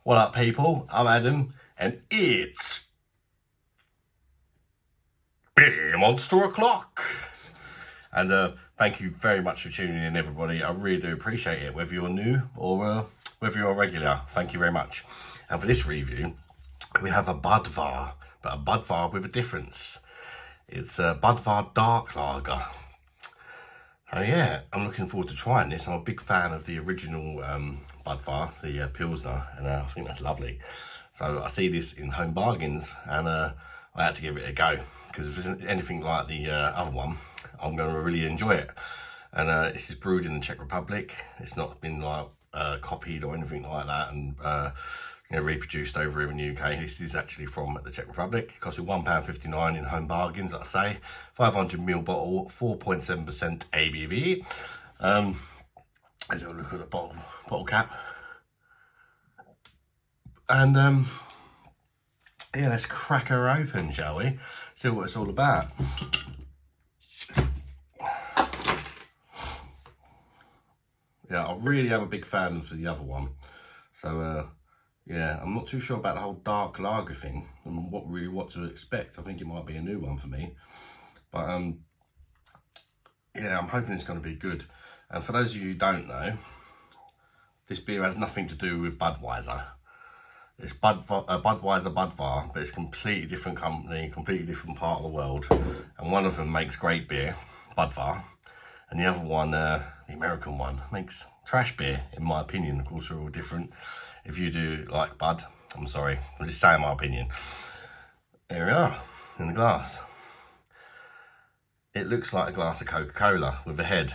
What up, people? I'm Adam, and it's Beer Monster O'Clock. And thank you very much for tuning in, everybody. I really do appreciate it, whether you're new or whether you're a regular. Thank you very much. And for this review, we have a Budvar, but a Budvar with a difference. It's a Budvar Dark Lager. Oh yeah, I'm looking forward to trying this. I'm a big fan of the original Budvar, the Pilsner, and I think that's lovely. So I see this in Home Bargains, and I had to give it a go, because if it's anything like the other one, I'm going to really enjoy it. And this is brewed in the Czech Republic. It's not been like copied or anything like that, and reproduced over here in the UK. This is actually from the Czech Republic. It costs you £1.59 in Home Bargains, like I say. 500ml bottle, 4.7% ABV. Let's have a look at the bottle cap. And yeah, let's crack her open, shall we? See what it's all about. Yeah, I really am a big fan of the other one. So yeah, I'm not too sure about the whole dark lager thing and what to expect. I think it might be a new one for me. But yeah, I'm hoping it's going to be good. And for those of you who don't know, this beer has nothing to do with Budweiser. It's Budweiser Budvar, but it's a completely different company, completely different part of the world. And one of them makes great beer, Budvar, and the other one, the American one, makes trash beer, in my opinion. Of course, we're all different. If you do like Bud, I'm sorry, I'm just saying my opinion. There we are, in the glass. It looks like a glass of Coca-Cola with a head,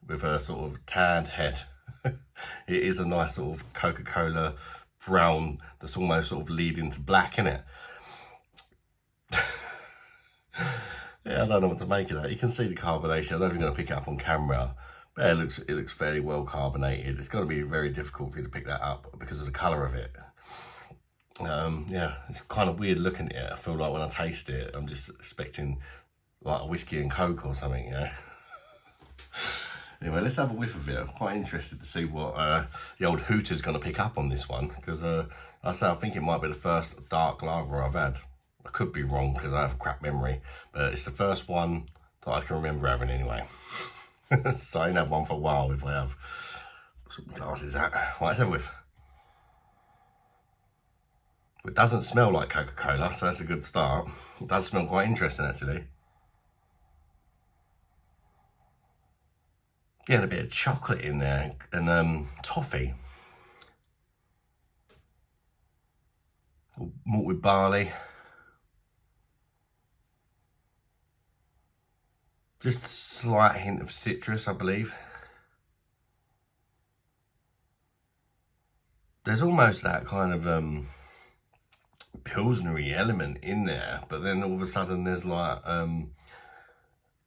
with a sort of tanned head. It is a nice sort of Coca-Cola brown that's almost sort of leading to black, innit? Yeah, I don't know what to make of that. You can see the carbonation. I don't think I'm going to pick it up on camera. But yeah, it looks very well carbonated. It's going to be very difficult for you to pick that up because of the colour of it. Yeah, it's kind of weird looking at it. I feel like when I taste it, I'm just expecting like a whiskey and Coke or something, you know? Anyway, let's have a whiff of it. I'm quite interested to see what the old Hooter's going to pick up on this one, because I think it might be the first dark lager I've had. I could be wrong because I have a crap memory, but it's the first one that I can remember having anyway. So I ain't had one for a while if I have. Some glasses at. Right, let's have a whiff. It doesn't smell like Coca-Cola, so that's a good start. It does smell quite interesting, actually. Yeah, and a bit of chocolate in there, and toffee. Malt with barley. Just a slight hint of citrus, I believe. There's almost that kind of pilsnery element in there, but then all of a sudden there's like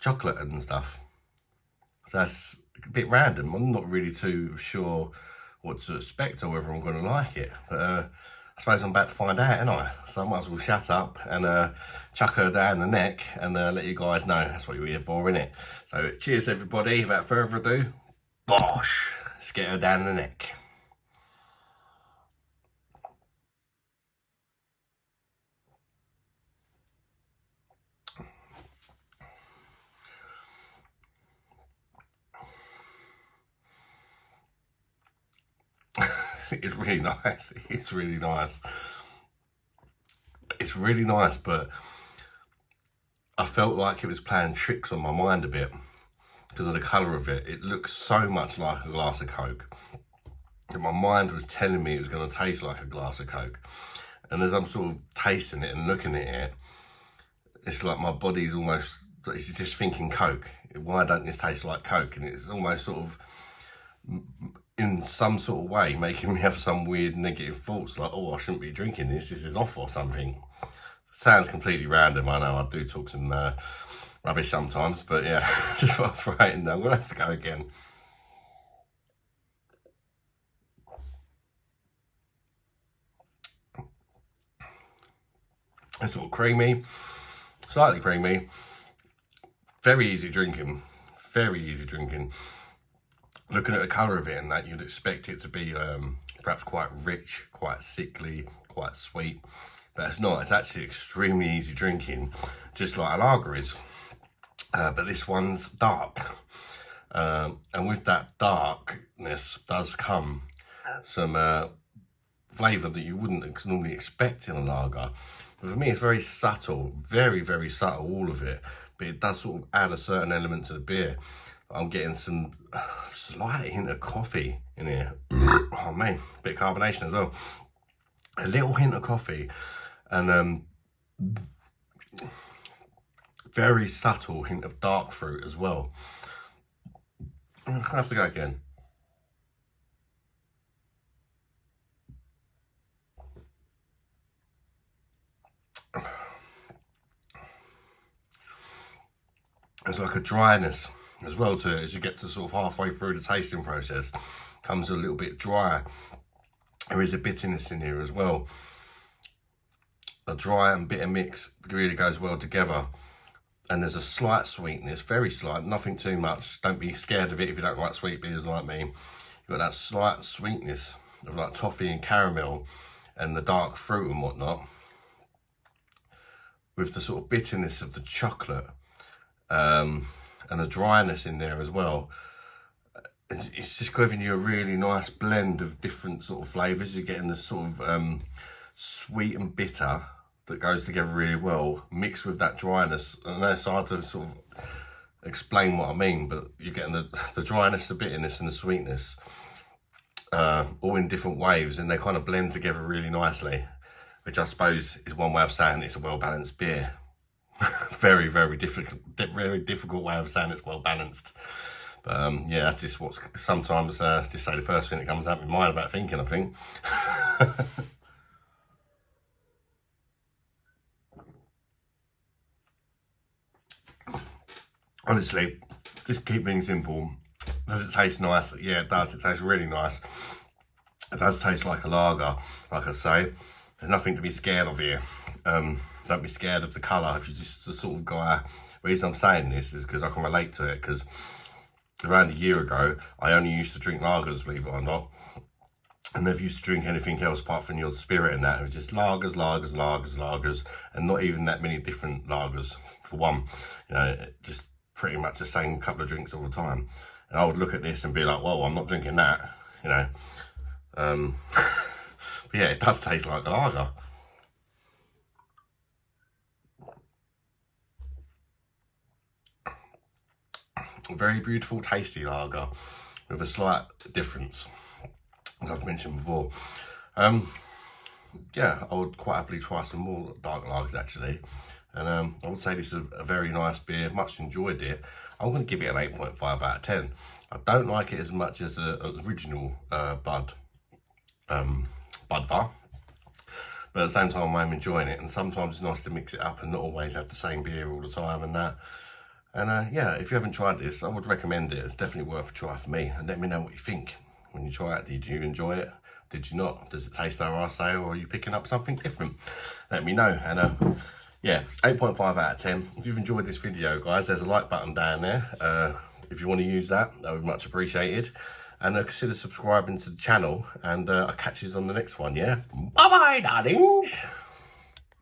chocolate and stuff. So that's a bit random. I'm not really too sure what to expect or whether I'm going to like it. But I suppose I'm about to find out, ain't I? So I might as well shut up and chuck her down the neck and let you guys know. That's what you're here for, innit? So cheers, everybody. Without further ado, bosh. Let's get her down the neck. It's really nice. It's really nice. It's really nice, but I felt like it was playing tricks on my mind a bit because of the colour of it. It looks so much like a glass of Coke that my mind was telling me it was going to taste like a glass of Coke. And as I'm sort of tasting it and looking at it, it's like my body's almost, it's just thinking Coke. Why don't this taste like Coke? And it's almost sort of, in some sort of way, making me have some weird negative thoughts like, oh, I shouldn't be drinking this is off or something. Sounds completely random, I know. I do talk some rubbish sometimes, but yeah, just want to throw it in there. I'm going to have to go again. It's sort of creamy, slightly creamy, very easy drinking, very easy drinking. Looking at the colour of it and that, you'd expect it to be perhaps quite rich, quite sickly, quite sweet. But it's not, it's actually extremely easy drinking, just like a lager is. But this one's dark. And with that darkness does come some flavour that you wouldn't normally expect in a lager. But for me, it's very subtle, very, very subtle, all of it. But it does sort of add a certain element to the beer. I'm getting some slight hint of coffee in here. Oh man, a bit of carbonation as well. A little hint of coffee, and very subtle hint of dark fruit as well. I have to go again. There's like a dryness as well to it as you get to sort of halfway through the tasting process. Comes a little bit dry. There is a bitterness in here as well. A dry and bitter mix really goes well together. And there's a slight sweetness, very slight, nothing too much. Don't be scared of it if you don't like sweet beers like me. You've got that slight sweetness of like toffee and caramel and the dark fruit and whatnot, with the sort of bitterness of the chocolate and the dryness in there as well. It's just giving you a really nice blend of different sort of flavours. You're getting the sort of sweet and bitter that goes together really well, mixed with that dryness. And it's hard to sort of explain what I mean, but you're getting the dryness, the bitterness and the sweetness all in different waves, and they kind of blend together really nicely, which I suppose is one way of saying it's a well-balanced beer. Very, very difficult way of saying it's well-balanced. But yeah, that's just what's sometimes just say the first thing that comes out in my mind about thinking, I think. Honestly, just keep things simple. Does it taste nice? Yeah, it does. It tastes really nice. It does taste like a lager, like I say. There's nothing to be scared of here. Don't be scared of the colour. If you're just the sort of guy, the reason I'm saying this is because I can relate to it, because around a year ago, I only used to drink lagers, believe it or not. I never used to drink anything else apart from your spirit and that. It was just lagers, lagers, lagers, lagers, and not even that many different lagers for one. You know, just pretty much the same couple of drinks all the time. And I would look at this and be like, whoa, I'm not drinking that, you know. But yeah, it does taste like a lager. Very beautiful, tasty lager with a slight difference, as I've mentioned before. Yeah, I would quite happily try some more dark lagers actually. And I would say this is a very nice beer, much enjoyed it. I'm going to give it an 8.5 out of 10. I don't like it as much as the original Budvar. But at the same time, I'm enjoying it. And sometimes it's nice to mix it up and not always have the same beer all the time and that. And yeah, if you haven't tried this, I would recommend it. It's definitely worth a try for me. And let me know what you think when you try it. Did you enjoy it? Did you not? Does it taste how I say, or are you picking up something different? Let me know. And yeah, 8.5 out of 10. If you've enjoyed this video, guys, there's a like button down there. If you want to use that, that would be much appreciated. And consider subscribing to the channel. And I'll catch you on the next one, yeah? Bye-bye, darlings.